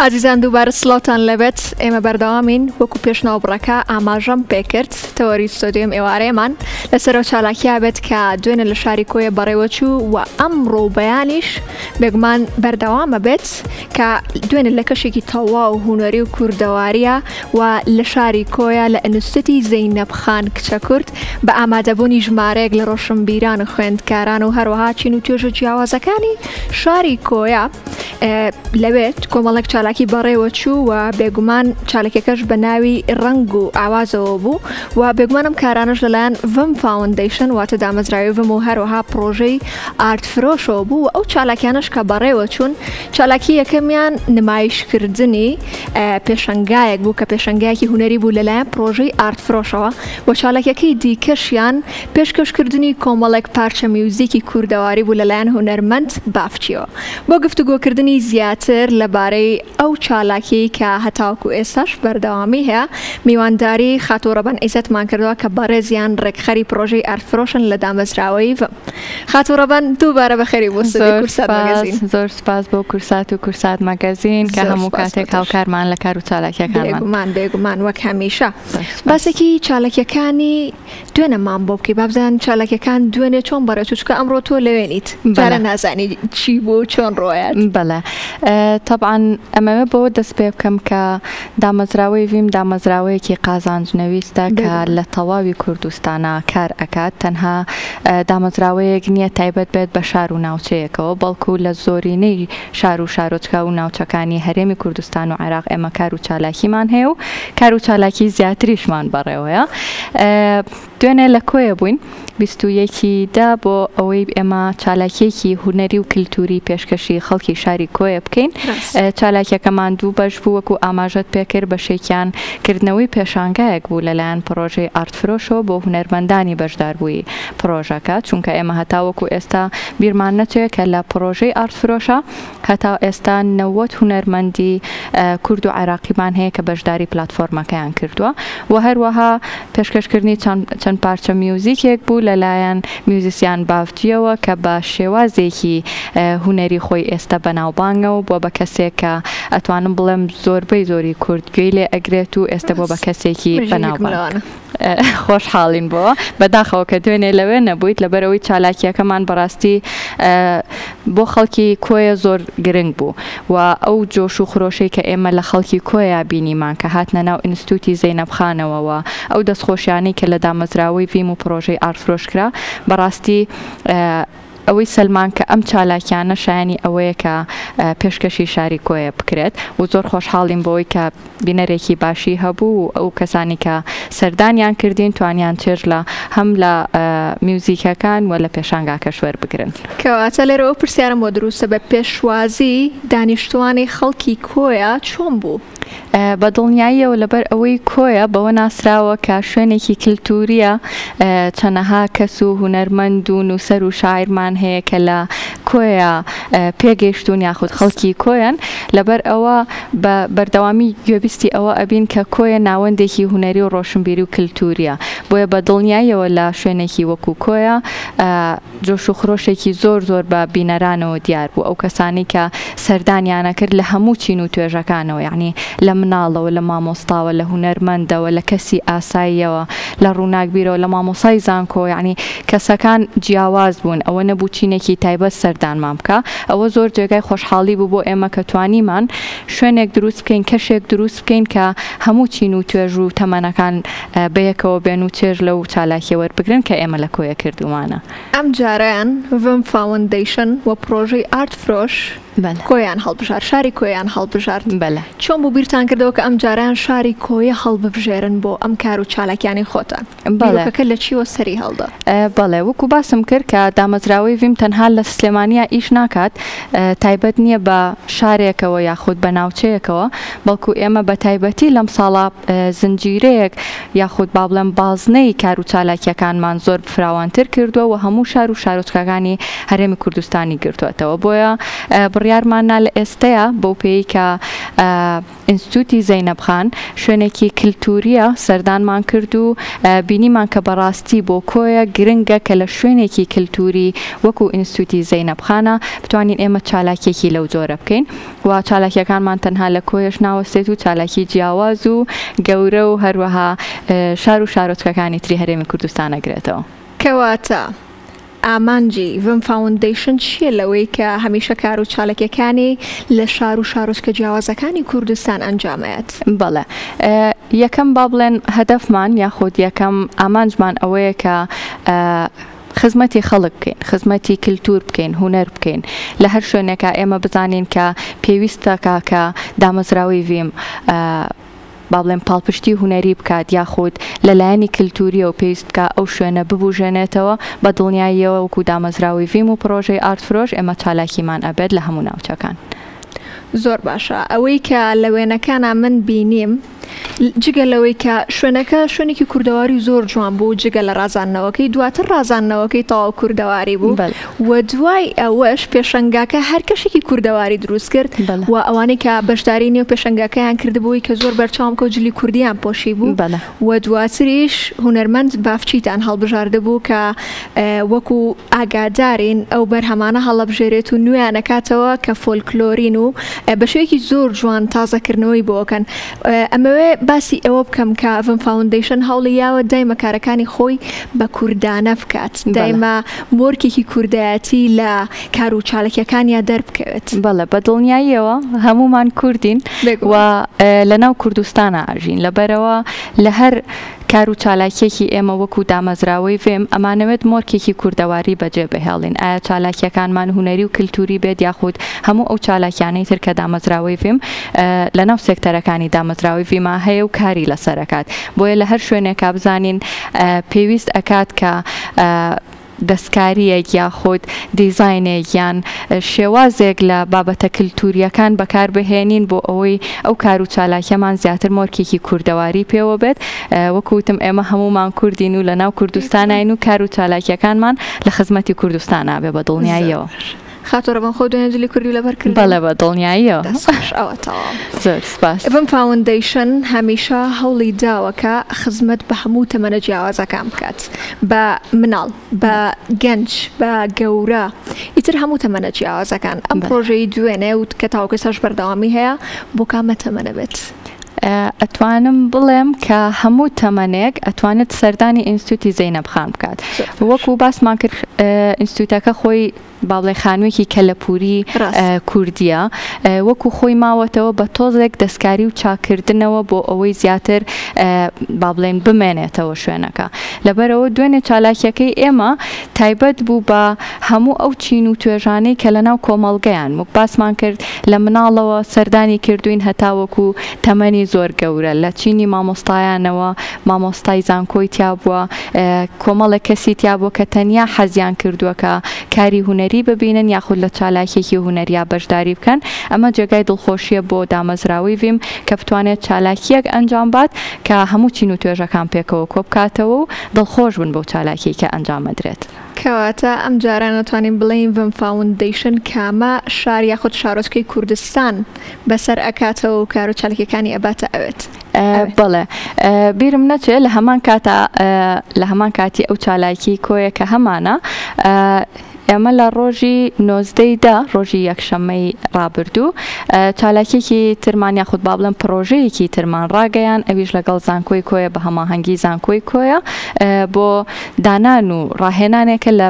عزیزان دووبارە سڵاوتان لەبێت ئێمە بەردەوامین وەکو پێشنەوەبڕەکە ئاماژەم پێکرد تەوەری ستۆدیۆم ئێوارەیەمان لەسەرەوە چالاکیا بێت کە دوێنێ لە شاری کۆیە بەڕێوەچوو و ئەمڕۆ بەیانیش بێگومان بەردەوامە بێت کە دوێنێ لە کەشێکی تەواو هونەری و کوردەواریە و لە شاری کۆیە لە ئینستیتوتی زەینەب خان کچە کورد بە ئامادەبوونی ژمارەیەک لە ڕۆشنبیران و خوێندکاران و هەروەها چین و توێژە جیاوازەکانی شاری کۆیە لەوێت کۆمەڵێک چالاکی بەڕێوە چوو و بێگومان چالکەکەش بە ناوی ڕنگ و ئاوازەوە بوو و بێگومان ئەم کارانش لەلایەن ڤم فاوندیشن واتە دامەزراوی ڤم و هەروەها پرۆژەی ئارت فرۆشەوە بوو و ئەو چالاکیانش کە بەڕێوە چوون چالاکی یەکەمیان نمایشکردنی پێشەنگایەک بوو کە پێشەنگایەکی هونەری بوو لەلایەن پرۆژەی ئارت فرۆشەوە و چالاکیەکەی دیکەشیان پێشکەشکردنی کۆمەڵێک پارچە میوزیکی کوردەواری بوو لەلایەن هونەرمەند بافچیەوە بۆ گفتوگۆکردنی زیاتر لەبارەی ئەو چالاکی کە هەتاوکو ئێستاش بەردەوامی هەیە میوانداری خاتوڕەبەن ئیزەتمان کردووە کە بەڕێزیان ڕێکخەری پرۆژەی ئارتفرۆشن لە دامەزراوەی خاتوڕەبەن دووبارە بەخێری بۆ کورسات مەگەزین. زۆر سپاس بۆ کورسات و کورسات مەگەزین کە هەموو کاتێک هاوکارمان لە کار و چالاکیەکانمان بێگومان وەک هەمیشە باسێکی چالاکیەکانی دوێنەمان بۆ بکەی بابزان چالاکیەکان دوێنێ چۆن بەڕێچوو چکە ئەمڕۆ تۆ لەوێنیت جارە نازانی چی بوو چۆن ڕۆیات. بەڵێ طبعاً ئەمەوێ بۆ دەست پێ بکەم کە دامەزراوەی ڤیم دامەزراوەیەکی قازانجنەویستە کە لە تەواوی کوردستانە کار ئەکات تەنها دامەزراوەیەک نییە تایبەت بێت بە شار و ناوچەیەکەوە بەڵکو لە زۆرینەی شار و شارۆچکە و ناوچەکانی هەرێمی کوردستان و عێراق ئێمە کار و چالاکیمان هەیە و کار و چالاکی زیاتریشمان بەڕێوەیە. دوێنێ لە کۆیە بووین 21دا بۆ ئەوەی ئێمە چالاکیەکی هونەری و کللتوری پێشکەشی خەڵکی شاری کۆیە بکەین. چالاکیەکەمان دوو بەش بوو وەکو ئاماژەت پێکرد بە شێکیان کردنەوەی پێشانگایەک بوو لەلایەن پرۆژەی ئارتفرۆشەوە بۆ هونەرمەندانی بەشداربووی پرۆژەکە چونکە ئێمە هەتاوەکو ئێستا بیرمان نەچێت کە لە پرۆژەی ئارتفرۆشە هەتا ئێستا 90 هونەرمەندی کورد و عێراقیمان هەیە کە بەشداری پلاتفۆرمەکەیان کردووە و هەروەها پێشکەشکردنی چەند پارچە میوزیکێک بوو لەلایەن میوزیسیان بافجیەوە کە بە شێوازێکی هونەری خۆی ئێستا بەناوبانگەوە بۆ بە کەسێک کە ئەتوانم بڵێم زۆربەی زۆری کوردگوێی لێ ئەگرێت و ئێستا بۆ بە کەسێکی بەناوبانگ خۆشحاڵین بۆ بەداخەوە کە دوێنێ لەوێ نەبوویت لەبەرەوەی چالاکیەکەمان بەڕاستی بۆ خەڵکی کۆیە زۆر گرنگ بوو و ئەو جۆش و خرۆشەی کە ئێمە لە خەڵکی کۆیە بینیمان کە هاتنە ناو ئینستیتوتی زەینەب خانەوەوە ئەو دەستخۆشیانەی کە لە دامەزراوەی ڤیم و پرۆژەی ئارتفرۆشکرا بەڕاستی ئەوەی سلمان کە ئەم چالاکیانە شایانی ئەوەیە کە پێشکەشی شاری کۆیە بکرێت و زۆر خۆشحاڵین بۆی کە بینەرێکی باشی هەبوو ئەو کەسانی کە سەردانیان کردین توانیان چێژ لە هەم لە میوزیکەکان و لە پێشانگاکەش وەربگرن. کەواتە لێرەوە پرسیارم بۆ دروستە بە پێشوازی دانیشتوانی خەڵکی کۆیە چۆن بوو؟ بە دڵنیاییەوە لەبەر ئەوەی کۆیە بەوە ناسراوە کە شوێنێکی کللتوریە چەنەها کەس و هونەرمەند و نووسەر و شاعرمان هەیە کە لە کۆیە پێگەیشتون یاخود خەڵکی کۆیان لەبەر ئەوە بە بەردەوامی گوێبیستی ئەوە ئەبین کە کۆیە ناوەندێکی هونەری و ڕۆشنبیری و کللتوریە بۆیە بە دڵنیاییەوە لە شوێنێکی وەکو کۆیە جۆش و خرۆشێکی زۆر زۆر بە بینەرانەوە دیار بوو ئەو کەسانی کە سەردانیانە کرد لە هەموو چین و توێژەکانەوە یعنی لە مناڵەوە لە مامۆستاوە لە هونەرمەندەوە لە کەسی ئاساییەوە لە ڕووناکبیرەوە لە مامۆسای زانکۆ یعنی کەسەکان جیاواز بوون ئەوە نەبوو چینێکی تایبەت سەردانمان بکە ئەوە زۆر جێگای خۆشحاڵی بوو بۆ ئێمە کە توانیمان شوێنێک دروست بکەین کەشێک دروست بکەین کە هەموو چین و توێژ و تەمەنەکان بەیەکەوە بێن و چێژ لەو چالاکیە وەربگرن کە ئێمە لە کۆیە کردومانە. ئەم جارەیان ڤم فاوندیشن و پرۆژەی ئارت فرۆش کۆیان هەڵبژار شاری کۆیان هەڵبژارد. بەڵێ چۆن بوو بیرتان کردەوە کە ئەم جاران شاری کۆیە هەڵببژێرن بۆ ئەم کار و چالاکیانی خۆتان بەڵێکە لە چیوە سەری هەڵدا؟ بەڵێ وەکو باسم کرد کە دامەزراوەی ڤیم تەنها لە سلێمانیا ئیش ناکات تایبەت نییە بە شارێکەوە یاخود بە ناوچەیەکەوە بەڵکو ئێمە بە تایبەتی لەم ساڵا زنجیرەیەک یاخود با بڵێم بازنەی کار و چالاکیەکانمان زۆر فراوانتر کردووە و هەموو شار و شارۆچکەکانی هەرێمی کوردستانی گرتوێتەوە بۆیە بڕیارماننا لە ئێستەیە بەو پێی کە ئینستیتوتی زەینەب خان شوێنێکی کللتوریە سەردانمان کرد و بینیمان کە بەڕاستی بۆ کۆیە گرنگە کە لە شوێنێکی کللتوری وەکو ئینستیتوتی زەینەب خانە بتوانین ئێمە چالاکیێکی لەو جۆرە بکەین و چالاکیەکانمان تەنها لە کۆیەش ناوەستێت و چالاکی جیاواز و گەورە و هەروەها شار و شارۆچکەکانی تری هەرێمی کوردستان ئەگرێتەوە. کەواتە ئامانجی ڤم فاوندیشن چییە لەوەی کە هەمیشە کار و چالاکیەکانی لە شار و شارۆچکە جیاوازەکانی کوردستان ئەنجامەیەت؟ بەڵێ یەکەم با بڵێن هەدەفمان یاخود یەکەم ئامانجمان ئەوەیە کە خزمەتی خەڵک بکەین، خزمەتی کللتور بکەین، هونەر بکەین لە هەر شوێنێکە ئێمە بزانین کە پێویستەکە کە دامەزراوی ڤیم با بڵێن پاڵپشتی هونەری بکات یاخود لەلایەنی کللتوریە و پێویستکە ئەو شوێنە ببوژێنێتەوە بە دڵنیاییەوە وەکو دامەزراوی ڤیم و پرۆژەی ئارتفرۆش ئێمە چالاکیمان ئەبێت لە هەموو ناوچەکان. زۆر باشە ئەوەی کە لە وێنەکانە من بینیم جگە لەوەی کە شوێنەکە شوێنێکی کوردەواری زۆر جوان بوو جگە لە ڕازاندنەوەکەی دواتر ڕازاندنەوەکەی تەواو کوردەواری بوو و دوای ئەوەش پێشەنگاکە هەر کەشێکی کوردەواری دروست کرد و ئەوانەی کە بەشداری نێو پێشەنگاکەیان کردبووی کە زۆر بەرچاوم کە جلی کوردیان پۆشی بوو و دواتریش هونەرمەند بافچیتان هەڵبژاردە بوو کە وەکو ئاگادارین ئەو بەرهەمانە هەڵەبژێرێت و نوێیانەکاتەوە کە فۆلکلۆرین و بە شێوەیەکی زۆر جوان تازەکردنەوەی بۆکەن. ئەمەوێ باسی ئەوە بکەم کە ڤم فاوندیشن هەوڵیاوە دایمە کارەکانی خۆی بە کوردانە بکات، دایمە مۆرکێکی کوردایەتی لە کار و چالاکیەکانیا دەربکەوێت. بەڵێ بە دڵنیاییەوە هەمومان کوردین و لەناو کوردستانە ئاژین لەبەرەوە لە هەر کار و چالاکیێکی ئێمە وەکو دامەزراوەی ڤێم ئەمانەوێت مۆرکێکی کوردەواری بەجێ بهێڵین. ئایا چالاکیەکانمان هونەری و کللتوری بێت یاخود هەموو ئەو چالاکیانەی تر کە دامەزراوەی ڤێم لەناو سێکتەرەکانی دامەزراوەی ڤیما هەیە و کاری لەسەرەکات بۆیە لە هەر شوێنێکا بزانین پێویست ئەکات کە دەستکاریەک یاخود دیزاینێک یان شێوازێک لە بابەتە کللتوریەکان بەکاربهێنین بۆ ئەوەی ئەو کار و چالاکیەمان زیاتر مۆرکێکی کوردەواری پێوە بێت. وەکوتم ئێمە هەمومان کوردین و لە ناو کوردستانین و کار و چالاکیەکانمان لە خزمەتی کوردستانە بێ بە دڵنیاییەوە. خاتۆرەبن خۆ دوێنجلی کوردی لەبەر کرد؟ بەڵێ بە دڵنیاییەوە. زۆر سپاس. ڤم فاوندیشن هەمیشە هەوڵی داوەکە خزمەت بە هەموو تەمەنە جیاوازەکان بکات، بە مناڵ، بە گەنج، بە گەورە، ئیتر هەموو تەمەنە جیاوازەکان. ئەم پرۆژەی دوێنێ و کە تاوکەسەش بەردەوامی هەیە بۆ کامە تەمەنە بێت؟ ئەتوانم بڵێم کە هەموو تەمەنێک ئەتوانێت سەردانی ئینستیتوتی زەینەب خان بکات. وەکو باسمان کرد ئینستیتوتەکە خۆی باڵێ خانوویەکی کەلەپوری کوردیە وەکو خۆی ماوەتەوە بە تۆزێک دەستکاری و چاکردنەوە بۆ ئەوەی زیاتر با بڵێن بمێنێتەوە شوێنەکە. لەبەرەوە دوێنێ چالاکیەکەی ئێمە تایبەت بوو بە هەموو ئەو چین و توێژانەی کە لەناو کۆمەڵگەیان وەک باسمان کرد لە مناڵەوە سەردانی کردوین هەتاوەکو تەمەنی زۆر گەورە لە چینی مامۆستایانەوە مامۆستای زانکۆی تیا بووە کۆمەڵە کەسی تیا بووە کە تەنیا حەزیان کردووە کە کاری هونەری ببینن یاخود لە چالاکیێکی هونەریا بەشداری بکەن. ئەمە جێگای دڵخۆشیە بۆ دامەزراوەی ڤیم کە بتوانێت چالاکیەک ئەنجام بات کە هەموو چین و توێژەکان پێکەوە کۆبکاتەوە و دڵخۆش بن بۆ چالاکی کە ئەنجامەدرێت. کەواتە ئەم جاران ناتوانین بڵێین ڤم فاوندیشن کامە شار یاخود شارۆچکەی کوردستان بەسەر ئەکاتەوە و کار و چالاکیەکانی ئەباتە ئەوێت؟ بەڵێ بیرم نەچێت لە هەمان کاتی ئەو چالاکی کۆیە کە هەمانە ئێمە لە ڕۆژی 19دا ڕۆژی یەکشەممەی ڕابردوو چالاکیێکی ترمان یاخود با بڵێن پرۆژەیەکی ترمان ڕاگەیان ئەویش لەگەڵ زانکۆی کۆیە بە هەماهەنگی زانکۆی کۆیە بۆ دانان و ڕاهێنانێکە لە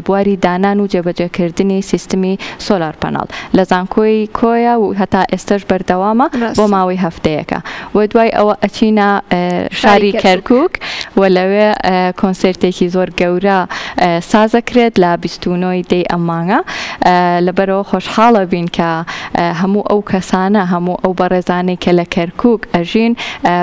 بواری دانان و جێبەجێکردنی سیستمی سۆلار پەناڵ لە زانکۆی کۆیە و هەتا ئێستش بەردەوامە بۆ ماوەی هەفتەیەکە و دوای ئەوە ئەچینە شاری کەرکووک و لەوێ کۆنسرتێکی زۆر گەورە سازەکرێت لە 29 دەی ئەم مانگە. لەبەرەوە خۆشحاڵە بین کە هەموو ئەو کەسانە هەموو ئەو بەڕێزانەی کە لە کەرکووک ئەژین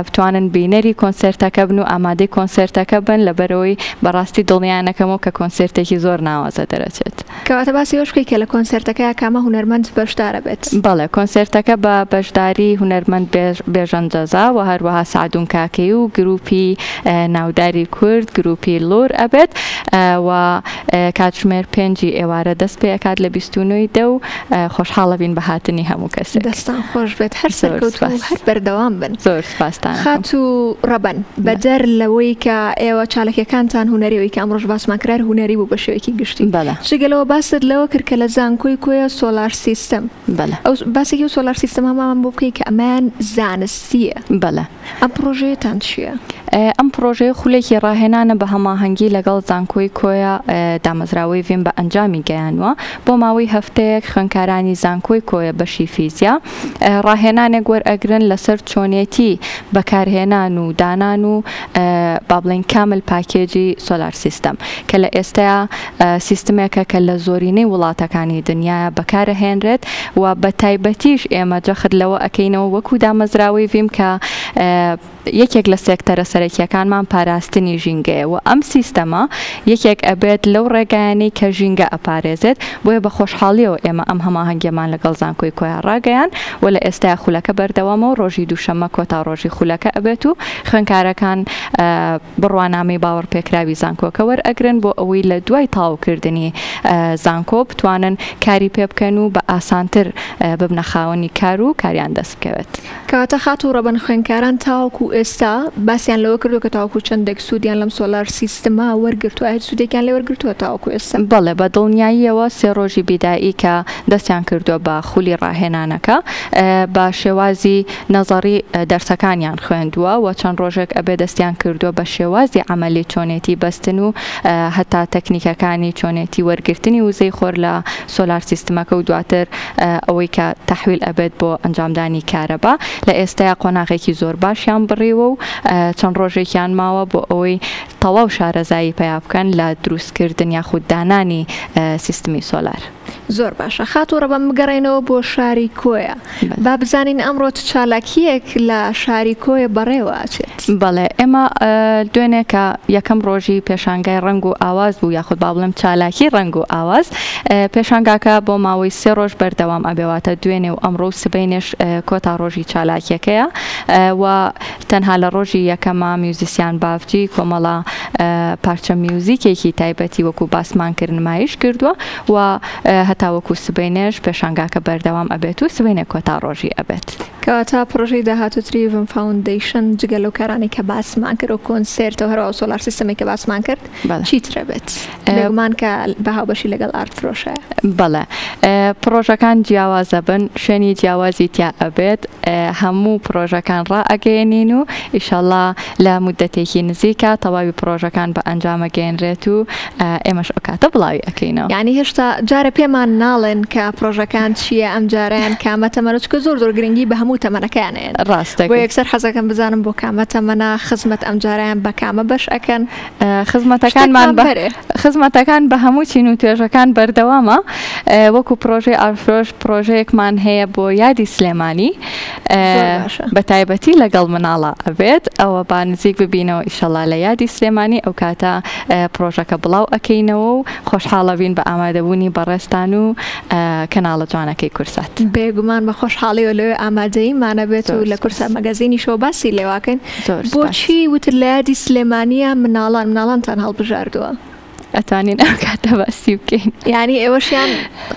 بتوانن بینەری کۆنسرتەکە بن و ئامادەی کۆنسرتەکە بن لەبەرەوەی بەڕاستی دڵنیانەکەمەوە کە کۆنسرتێکی زۆر ناوازە دەرەچێت. کەواتە باسی ئەوش بکەی کە لە کۆنسرتەکە کامە هونەرمەند بەشدارە بێت؟ بەڵێ کۆنسرتەکە بە بەشداری هونەرمەند بێژەنجەزا و هەروەها سعدون کاکەی و گروپی ناوداری کورد گروپی لۆر ئەبێت و کاتژمێر 5 ئێوارە دەست پێ ئەکات لە 29 دە و خۆشحاڵە بین بە هاتنی هەموو کەسێک. دەستان خۆش بێت، هەر سەرکەوت و هەر بەردەوام بن. زۆر سپاستان. خات و ڕەبەن بەجەر لەوەی کە ئێوە چالاکیەکانتان هوەریەوەی کە ئەمڕۆژ باسمان کرار هوەری بوو بە شێوەیەکی گشتی. شگەلەوە باست لەوە کرد کە لە زانکۆی کۆیە سۆلار سیستەم. ئەو باسێکی و سۆلار سیستەم هەمان بۆ بکەی کە ئەمان زانستیە. ئەم پرۆژەیەتان چییە؟ ئەم پرۆژەیە خولێکی ڕاهێنانە بە هەماهەنگی لەگەڵ زانکۆی کۆیە دامەزراوەی ڤین بە ئەنجامی گەیانوە بۆ ماوەی هەفتەیەک خوێندکارانی زانکۆی کۆیە بەشی فیزیا ڕاهێنانێک وەرئەگرن لەسەر چۆنێتی بەکارهێنان و دانان و با بڵێن کامل پاکێجی سۆلار سیستەم کە لە ئێستایا سیستمێکە کە لە زۆرینەی وڵاتەکانی دنیاە بەکارەهێنرێت و بە تایبەتیش ئێمە جەخت لەوە ئەکەینەوە وەکو دامەزراوەی ڤیم کە یەکێک لە سێکتەرە سەرەکیەکانمان پاراستنی ژینگەیە و ئەم سیستەمە یەکێک ئەبێت لەو ڕێگایانەی کە ژینگە ئەپارێزێت بۆیە بە خۆشحاڵیەوە ئێمە ئەم هەماهەنگیەمان لەگەڵ زانکۆی کۆیان ڕاگەیان و لە ئێستای خولەکە بەردەوامەوە ڕۆژی دووشەممە کۆتا ڕۆژی خولەکە ئەبێت و خوێندکارەکان بڕوانامەی باوەڕپێکراوی زانکۆکە وەرئەگرن بۆ ئەوەی لە دوای تاوکردنی زانکۆ بتوانن کاری پێ بکەن و بە ئاسانتر ببنە خاوەنی کار و کاریان دەست بکەوێت. کەواتە خات و ڕەبەن خوێندکاران تاوەکو ئێستا باسییان لەوە کردو کە تاوەکو چەندێک سوودیان لەم سۆلار سیستەما وەرگرتووە هەر سوودێکیان لێ وەرگرتووە تاوەکو ئێستا؟ بەڵێ بە دڵنیاییەوە 3 ڕۆژی بیدایی کە دەستیان کردووە بە خولی ڕاهێنانەکە بە شێوازی نەزەڕی دەرسەکانیان خوێندووە و چەند ڕۆژێک ئەبێ دەستیان کردووە بە شێوازی عملی چۆنێتی بەستن و هەتا تەکنیکەکانی چۆنێتی وەرگرتنی وزەی خۆر لە سۆلار سیستمەکە و دواتر ئەوەی کە تەحویل ئەبێت بۆ ئەنجامدانی کارەبا لە ئێستایا قۆناغێکی زۆر باشیان بڕیوە و چەند ڕۆژێکیان ماوە بۆ ئەوەی تەواو شارەزایی پیا بکەن لە دروستکردن یاخود دانانی سیستمی سۆلار. زۆر باشە. خات و ڕەبەن بگەڕێنەوە بۆ شاری کۆیە. با بزانین ئەمڕۆ چالاکیەک لە شاری کۆیە بەڕێوە ئاچێت. بەڵێ ئێمە دوێنێ کە یەکەم ڕۆژی پێشانگای ڕنگ و ئاواز بوو یاخود با بڵێم چالاکی ڕنگ و ئاواز پێشانگاکە بۆ ماوەی 3 ڕۆژ بەردەوام ئەبێواتە دوێنێ و ئەمڕۆ سبەینێش کۆتا ڕۆژی چالاکیەکەیە و تەنها لە ڕۆژی یەکەمە میوزیسیان بافجی کۆمەڵە پارچە میوزیکێکی تایبەتی وەکو باسمانکرد نمایش کردووە و هەتا وەکو سبەینێش پێشانگاکە بەردەوام ئەبێت و سبەینێ کۆتا ڕۆژی ئەبێت. کەواتە پرۆژەی داهاتووتری ڤین فاوندیشن جگە لەو کارانی کە باسمان کرد و کۆنسێرتەوە هەروە سۆلار سیستەمێک کە باسمان کرد چیترە بێت بێگومان کە بەهاوبەشی لەگەڵ ئارت فرۆشایە؟ بەڵێ پرۆژەکان جیاوازە بن، شوێنی جیاوازی تیا ئەبێت، هەموو پرۆژەکان ڕائەگەیەنین و ئیشەڵڵا لە مودەتێکی نزیکە تەواوی پرۆژەکان بە ئەنجامەگەێنرێت و ئێمەش ئەو کاتە بڵاوی ئەەکەینەوە. یعنی هێشتا جارە پێمان ناڵێن کە پرۆژەکان چییە ئەم جاریان کامە تەمەنە چکە زۆر گرنگی بە هەموو تەمەنەکانێن. ڕاستە بۆ یەکسەر حەزەکەم بزانم بۆ کامە تەمەنە خزمەت ئەم جاریان بە کامە بەش ئەکەن؟ خزمەتەکان بە هەموو چین و توێژەکان بەردەوامە وەکو پرۆژەی ئارفرۆش پرۆژەیەکمان هەیە بۆ یادی سلێمانی بە تایبەتی لەگەڵ مناڵە ئەبێت ئەوە با نزیک ببینەوە ئیشەڵا لە یادی سلێمانی ئەو کاتە پرۆژەکە بڵاو ئەەکەینەوە و خۆشحاڵە بین بە ئامادەبوونی بەڕێستان و کەناڵە جوانەکەی کورسات. بێگومان بە خۆشحاڵیەوە لەوێ ئامادەیمانە بێت و لە کورسە مەگەزینی شۆ باسی لێواکەن. بۆچی وتر لە یادی سلێمانیە مناڵانتان هەڵبژاردووە؟ ئەتوانین ئەو کاتە باسی بکەین. یعنی ئێوەشیان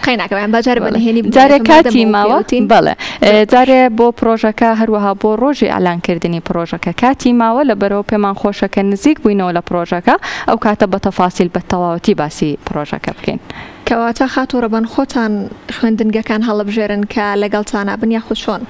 قەیناکەوان بەجارە بەنهێنی جارێک کاتی ماوە بەڵێ جارێ بۆ پرۆژەکە هەروەها بۆ ڕۆژی ئەلانکردنی پرۆژەکە کاتی ماوە لەبەرەوە پێمان خۆشەکە نزیک بووینەوە لە پرۆژەکە ئەو کاتە بە تەفاسیل بە تەواوەتی باسی پرۆژەکە بکەین. کەواتە خات و ڕەبەن خۆتان خوێندنگەکان هەڵبژێرن کە لەگەڵتانە بن یاخود چۆن؟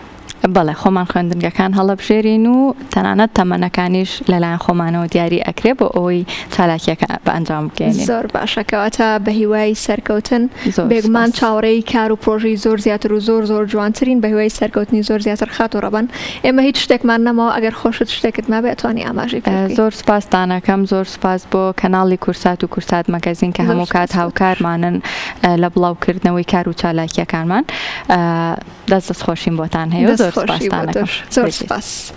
بەڵێ خۆمان خوێندنگەکان هەڵەبژێرین و تەنانەت تەمەنەکانیش لەلایەن خۆمانەوە دیاری ئەکرێ بۆ ئەوەی چالاکیەکە بە ئەنجام بگەێنین. زۆر باشەکەواتە بە هیوای سەرکەوتن بێگومان چاوەڕێی کار و پرۆژەی زۆر زیاتر و زۆر جوانترین بە هیوای سەرکەوتنی زۆر زیاتر خات و ڕەبەن. ئێمە هیچ شتێکمان نەماوە ئەگەر خۆشت شتێکت ما بێتوانی ئاماژی بکەیت. زۆر سپاسدانەکەم، زۆر سپاس بۆ کەناڵی کورسات و کورسات مەگەزین کە هەموو کات هاوکارمانن لە بڵاوکردنەوەی کار و چالاکیەکانمان. دەست خۆشیم بۆتان هەیە و زۆر سپاسدانەکەم. زۆر سپاس.